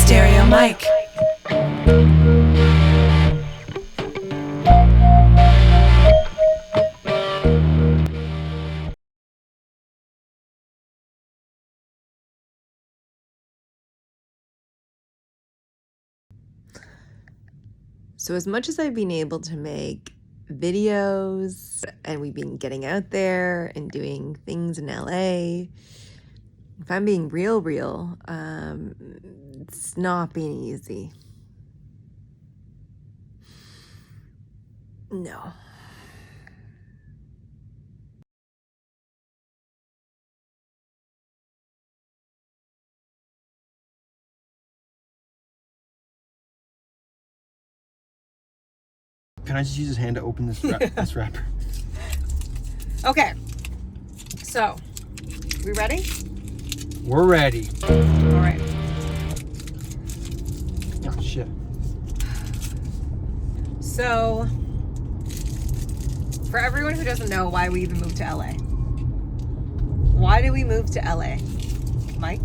stereo mic. So as much as I've been able to make videos and we've been getting out there and doing things in LA, if I'm being real, it's not been easy. No. Can I just use his hand to open this this wrapper? Okay. So, we ready? We're ready. All right. Oh, shit. So, for everyone who doesn't know why we even moved to LA. Why did we move to LA? Mike?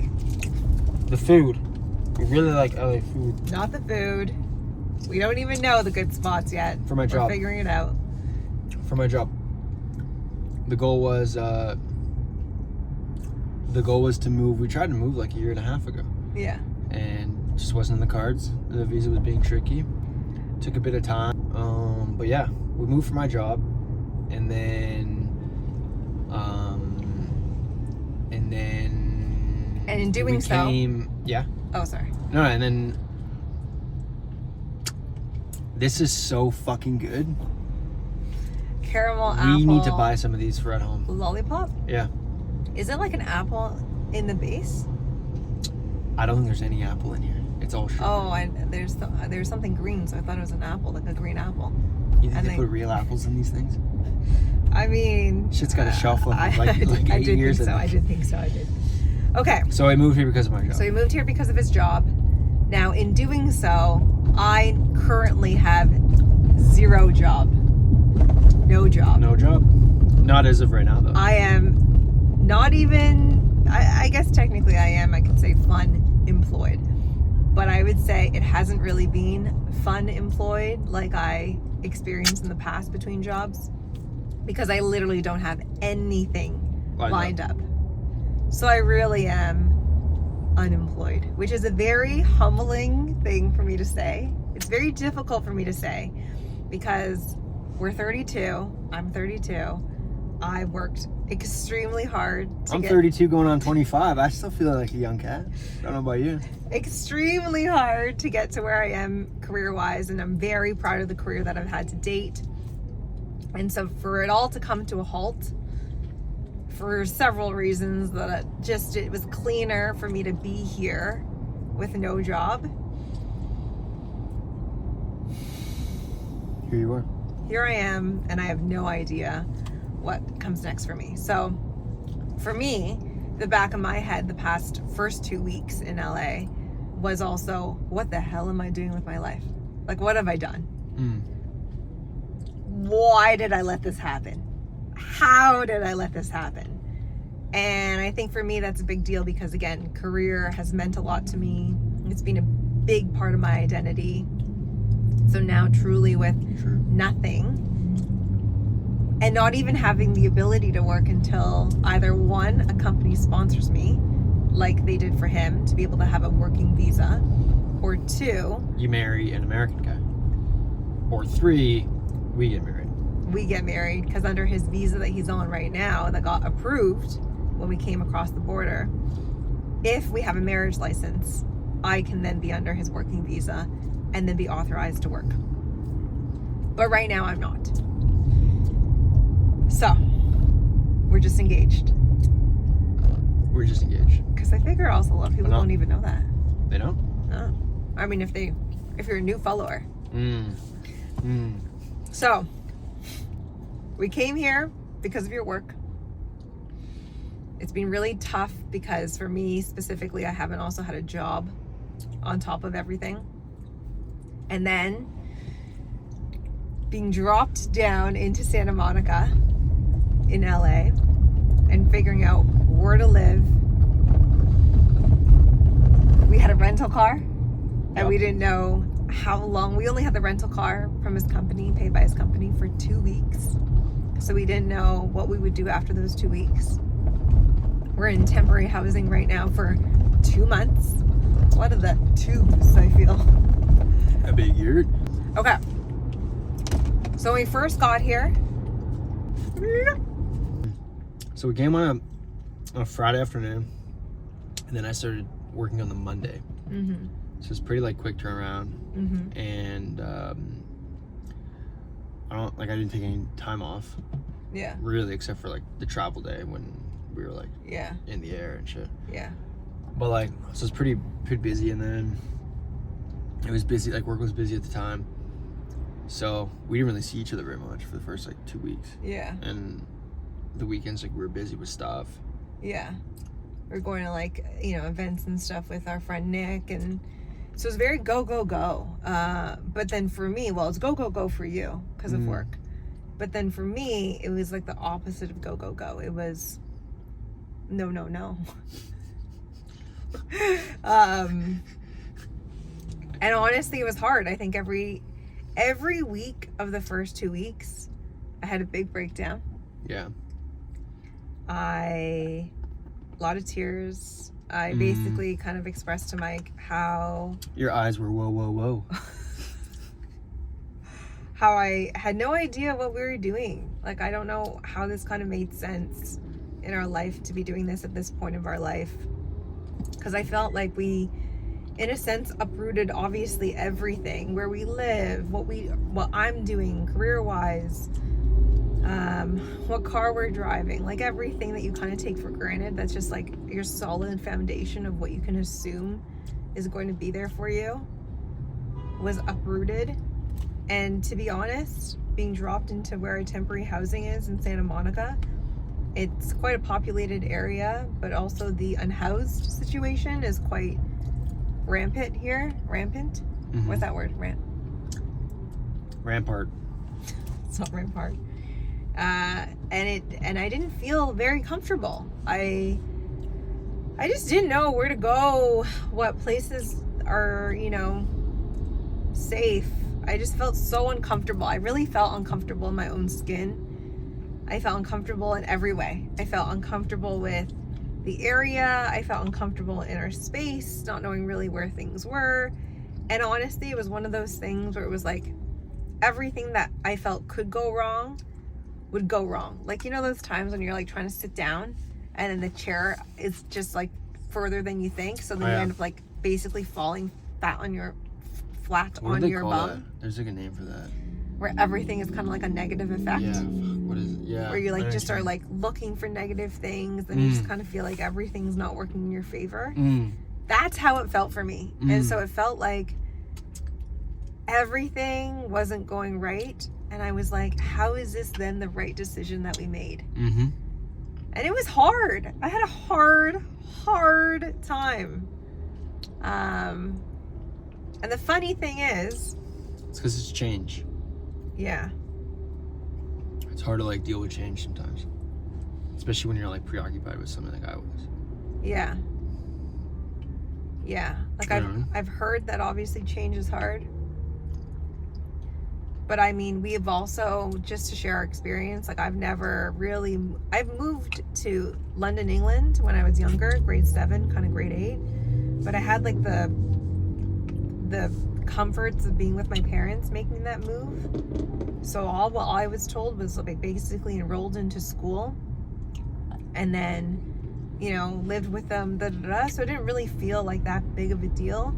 The food. We really like LA food. Not the food. We don't even know the good spots yet. For my job. We're figuring it out. For my job. The goal was to move. We tried to move like a year and a half ago. Yeah. And just wasn't in the cards. The visa was being tricky. Took a bit of time. But yeah, we moved for my job, and then And in doing yeah. Oh, sorry. No, and then this is so fucking good. Caramel apple. We need to buy some of these for at home. Lollipop? Yeah. Is it like an apple in the base? I don't think there's any apple in here. It's all sugar. Oh, and there's something green, so I thought it was an apple, like a green apple. You think they put real apples in these things? I mean, Shit's got a shelf life of like 8 years. I did think so. Okay. So I moved here because of my job. So he moved here because of his job. Now, in doing so, I currently have zero job. No job. No job. Not as of right now, though. I am not even, I guess technically I am, I could say fun employed. But I would say it hasn't really been fun employed like I experienced in the past between jobs, because I literally don't have anything lined up. So I really am unemployed, which is a very humbling thing for me to say. It's very difficult for me to say because we're 32. I'm 32. I worked extremely hard to I'm 32 going on 25. I still feel like a young cat. I don't know about you. Extremely hard to get to where I am career-wise, and I'm very proud of the career that I've had to date. And so for it all to come to a halt, for several reasons, that it was cleaner for me to be here with no job. Here you are. Here I am, and I have no idea what comes next for me. So for me, the back of my head the first 2 weeks in LA was also, what the hell am I doing with my life? Like, what have I done? Why did I let this happen? How did I let this happen? And I think for me that's a big deal because, again, career has meant a lot to me. It's been a big part of my identity. So now truly with nothing and not even having the ability to work until either one, a company sponsors me like they did for him to be able to have a working visa, or two, you marry an American guy, or three, we get married. We get married because under his visa that he's on right now that got approved when we came across the border, if we have a marriage license, I can then be under his working visa and then be authorized to work. But right now I'm not. So, we're just engaged. We're just engaged. Because I figure also a lot of people don't even know that. They don't? No. I mean, if you're a new follower. So, we came here because of your work. It's been really tough because for me specifically, I haven't also had a job on top of everything. And then being dropped down into Santa Monica in LA and figuring out where to live. We had a rental car And we didn't know how long. We only had the rental car from his company, paid by his company, for 2 weeks. So we didn't know what we would do after those 2 weeks. We're in temporary housing right now for 2 months. What are the twos, I feel? A big year. Okay. So when we first got here. So we came on a Friday afternoon, and then I started working on the Monday. Mm-hmm. So it's pretty like quick turnaround. Mm-hmm. And I didn't take any time off. Yeah. Really, except for like the travel day when we were like Yeah. in the air and shit. Yeah. But like, so it's pretty busy, and then it was busy, like work was busy at the time. So we didn't really see each other very much for the first like 2 weeks. Yeah. And the weekends, like we were busy with stuff. Yeah. We're going to like, events and stuff with our friend Nick, and so it's very go, go, go. But then for me, well, it's go, go, go for you because of work. But then for me, it was like the opposite of go, go, go. It was no, no, no. And honestly, it was hard. I think every week of the first 2 weeks, I had a big breakdown. Yeah. A lot of tears. I basically kind of expressed to Mike how your eyes were whoa, whoa, whoa. how I had no idea what we were doing. Like, I don't know how this kind of made sense in our life to be doing this at this point of our life. Because I felt like we, in a sense, uprooted obviously everything, where we live, what I'm doing career-wise, what car we're driving, like everything that you kind of take for granted. That's just like your solid foundation of what you can assume is going to be there for you was uprooted. And to be honest, being dropped into where a temporary housing is in Santa Monica, it's quite a populated area, but also the unhoused situation is quite rampant here. Rampant? What's that word? Rampart. It's not rampart. And I didn't feel very comfortable. I just didn't know where to go, what places are, safe. I just felt so uncomfortable. I really felt uncomfortable in my own skin. I felt uncomfortable in every way. I felt uncomfortable with the area. I felt uncomfortable in our space, not knowing really where things were. And honestly, it was one of those things where it was like everything that I felt could go wrong would go wrong. Like, those times when you're like trying to sit down and then the chair is just like further than you think. So then you end up like basically falling flat on your bum. There's like a name for that. Where everything is kind of like a negative effect. Yeah. What is it? Yeah. Where you like just are like looking for negative things, and you just kind of feel like everything's not working in your favor. That's how it felt for me. And so it felt like everything wasn't going right. And I was like, how is this then the right decision that we made? And it was hard. I had a hard time. And the funny thing is, it's because it's change. Yeah. It's hard to like deal with change sometimes, especially when you're like preoccupied with something like I was. Yeah. Yeah. Like I've heard that obviously change is hard. But I mean, we have also, just to share our experience, like I've moved to London, England when I was younger, grade 7, kind of grade 8. But I had like the comforts of being with my parents making that move. So all what I was told was like basically enrolled into school and then, lived with them, so it didn't really feel like that big of a deal.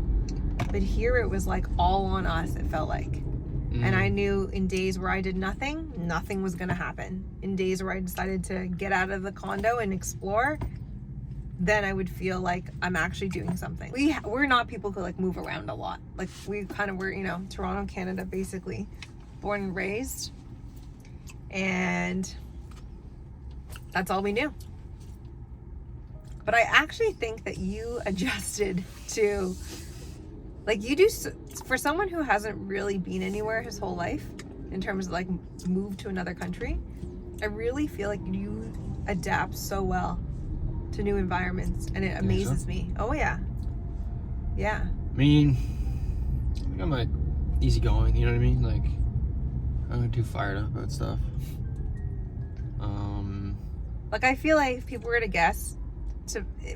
But here it was like all on us, it felt like. And I knew in days where I did nothing was gonna happen. In days where I decided to get out of the condo and explore, then I would feel like I'm actually doing something. We're not people who like move around a lot. Like we kind of were, Toronto, Canada, basically, born and raised, and that's all we knew. But I actually think that you adjusted to, like you do, for someone who hasn't really been anywhere his whole life, in terms of like move to another country, I really feel like you adapt so well to new environments, and it amazes me. Oh yeah. I mean, I'm like easygoing, you know what I mean? Like I'm not too fired up about stuff. Like I feel like if people were to guess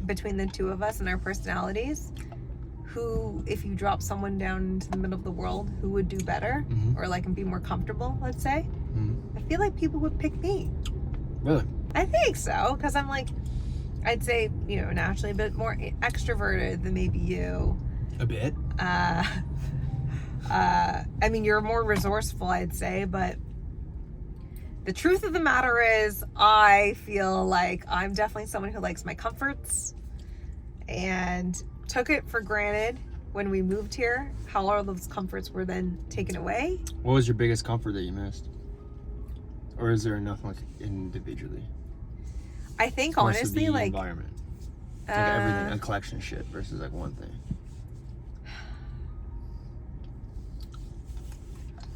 between the two of us and our personalities, who, if you drop someone down into the middle of the world, who would do better or like and be more comfortable, let's say, I feel like people would pick me. Really? I think so, because I'm like, I'd say, you know, naturally a bit more extroverted than maybe you. A bit. I mean, you're more resourceful, I'd say, but the truth of the matter is, I feel like I'm definitely someone who likes my comforts and took it for granted when we moved here, how all those comforts were then taken away. What was your biggest comfort that you missed? Or is there enough like individually? I think honestly, like environment, like everything, a collection of shit versus like one thing.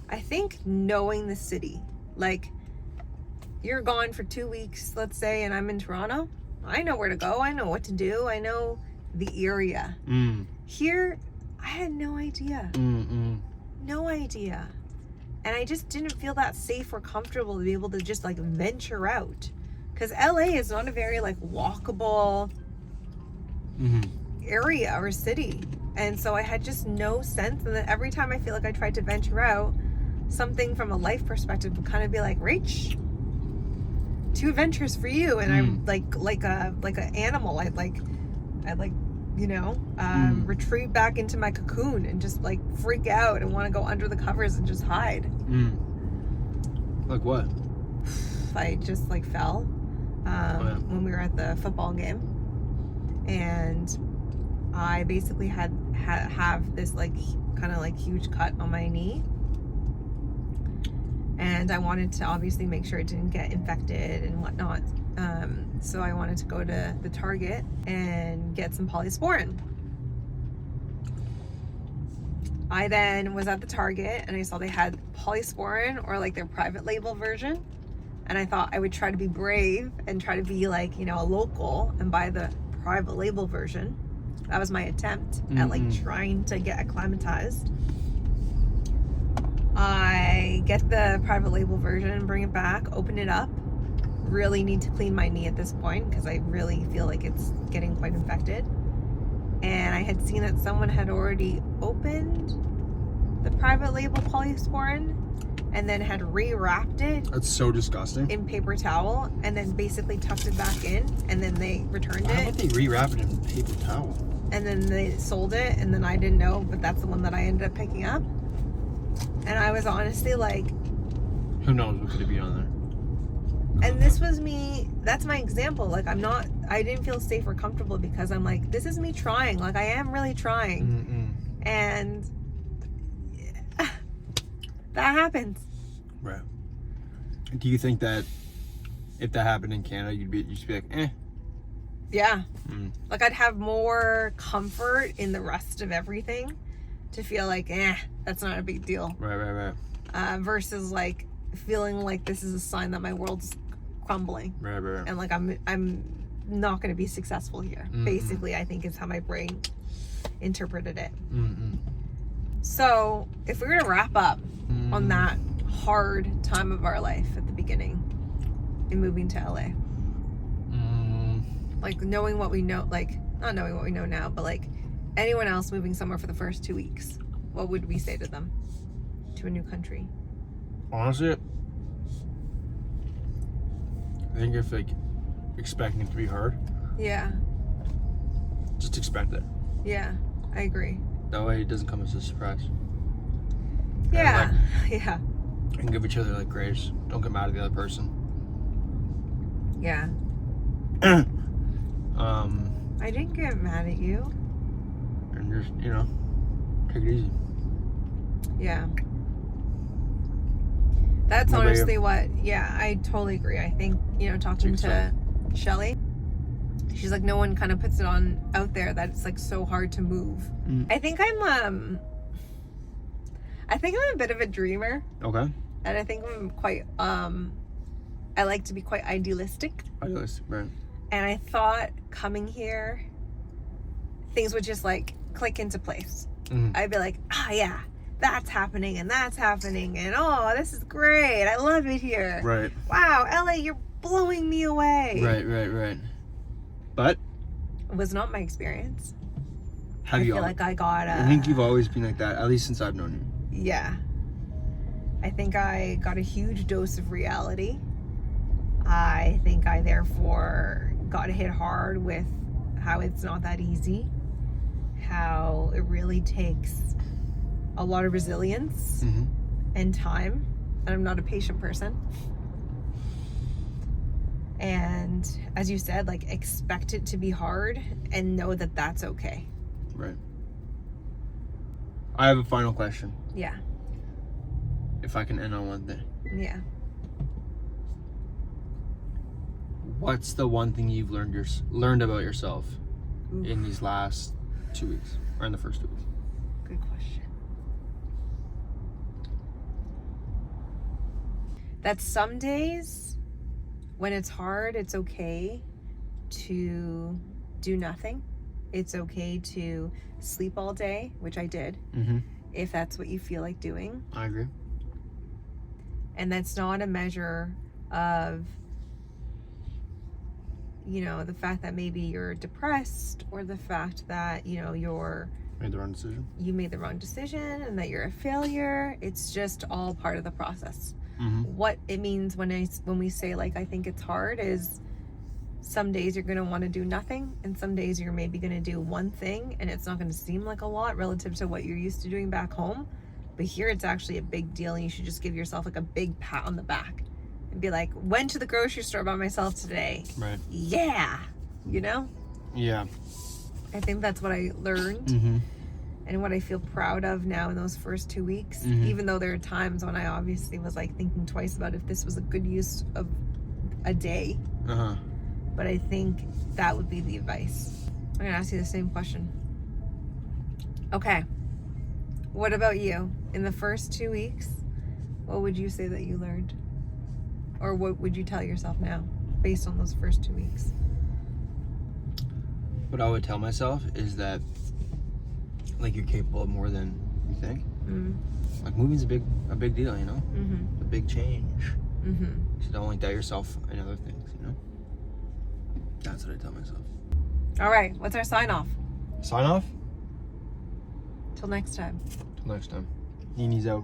I think knowing the city, like you're gone for 2 weeks, let's say, and I'm in Toronto. I know where to go. I know what to do. I know the area. Here, I had no idea. No idea. And I just didn't feel that safe or comfortable to be able to just like venture out. Because LA is not a very like walkable area or city. And so I had just no sense. And then every time I feel like I tried to venture out, something from a life perspective would kind of be like, Rach, too adventurous for you. And I'm like a animal. I'd you know, retreat back into my cocoon and just like freak out and want to go under the covers and just hide. Like what? I just like fell when we were at the football game, and I basically have this like kind of like huge cut on my knee, and I wanted to obviously make sure it didn't get infected and whatnot. So I wanted to go to the Target and get some polysporin. I then was at the Target and I saw they had polysporin or like their private label version. And I thought I would try to be brave and try to be like, you know, a local and buy the private label version. That was my attempt at like trying to get acclimatized. I get the private label version, bring it back, open it up. Really need to clean my knee at this point because I really feel like it's getting quite infected. And I had seen that someone had already opened the private label polysporin and then had rewrapped it. That's so disgusting. In paper towel and then basically tucked it back in, and then they returned it. Why would they rewrap it in paper towel? And then they sold it, and then I didn't know, but that's the one that I ended up picking up. And I was honestly like, who knows what could it be on there? And this was me, that's my example. Like I didn't feel safe or comfortable because I'm like, this is me trying. Like I am really trying. And that happens. Right. Do you think that if that happened in Canada, you'd just be like, eh? Yeah. Like I'd have more comfort in the rest of everything to feel like, that's not a big deal. Right. Versus like feeling like this is a sign that my world's crumbling. Right. And like I'm not going to be successful here. Basically, I think is how my brain interpreted it. So if we were to wrap up on that hard time of our life at the beginning in moving to LA, like knowing what we know, like not knowing what we know now, but like anyone else moving somewhere for the first 2 weeks, what would we say to them, to a new country? Honestly, I think if like expecting it to be hard, just expect it. Yeah, I agree. That way it doesn't come as a surprise. Yeah. And give each other like grace. Don't get mad at the other person. Yeah. I didn't get mad at you. And just, you know, take it easy. Yeah. That's honestly what, I totally agree. I think, you know, talking to Shelly, she's like, no one kind of puts it out there that it's like so hard to move. I think I'm a bit of a dreamer. Okay. And I think I'm quite, I like to be quite idealistic. Idealistic, right. And I thought coming here, things would just like click into place. I'd be like, yeah, that's happening and that's happening, and oh, this is great. I love it here. Right. Wow, LA, you're blowing me away. Right. But It was not my experience. I feel like I got I think you've always been like that, at least since I've known you. Yeah. I think I got a huge dose of reality. I think I therefore got hit hard with how it's not that easy, how it really takes a lot of resilience and time, and I'm not a patient person. And as you said, like, expect it to be hard and know that that's okay. Right. I have a final question. Yeah. If I can end on one thing. Yeah. What's the one thing you've learned about yourself Oof. in these last 2 weeks, or in the first 2 weeks? Good question. That some days when it's hard, it's okay to do nothing. It's okay to sleep all day, which I did, if that's what you feel like doing. I agree. And that's not a measure of, you know, the fact that maybe you're depressed, or the fact that, you know, you made the wrong decision and that you're a failure. It's just all part of the process. What it means when we say, like, I think it's hard, is some days you're going to want to do nothing, and some days you're maybe going to do one thing, and it's not going to seem like a lot relative to what you're used to doing back home. But here it's actually a big deal, and you should just give yourself like a big pat on the back and be like, went to the grocery store by myself today. Right. Yeah. You know? Yeah. I think that's what I learned. And what I feel proud of now in those first 2 weeks, even though there are times when I obviously was like thinking twice about if this was a good use of a day. But I think that would be the advice. I'm gonna ask you the same question. Okay. What about you? In the first 2 weeks, what would you say that you learned? Or what would you tell yourself now based on those first 2 weeks? What I would tell myself is that, like, you're capable of more than you think. Like, moving's a big deal, you know? A big change. So don't, like, doubt yourself and other things, you know? That's what I tell myself. All right, what's our sign off? Sign off? Till next time. Till next time. Nini's out.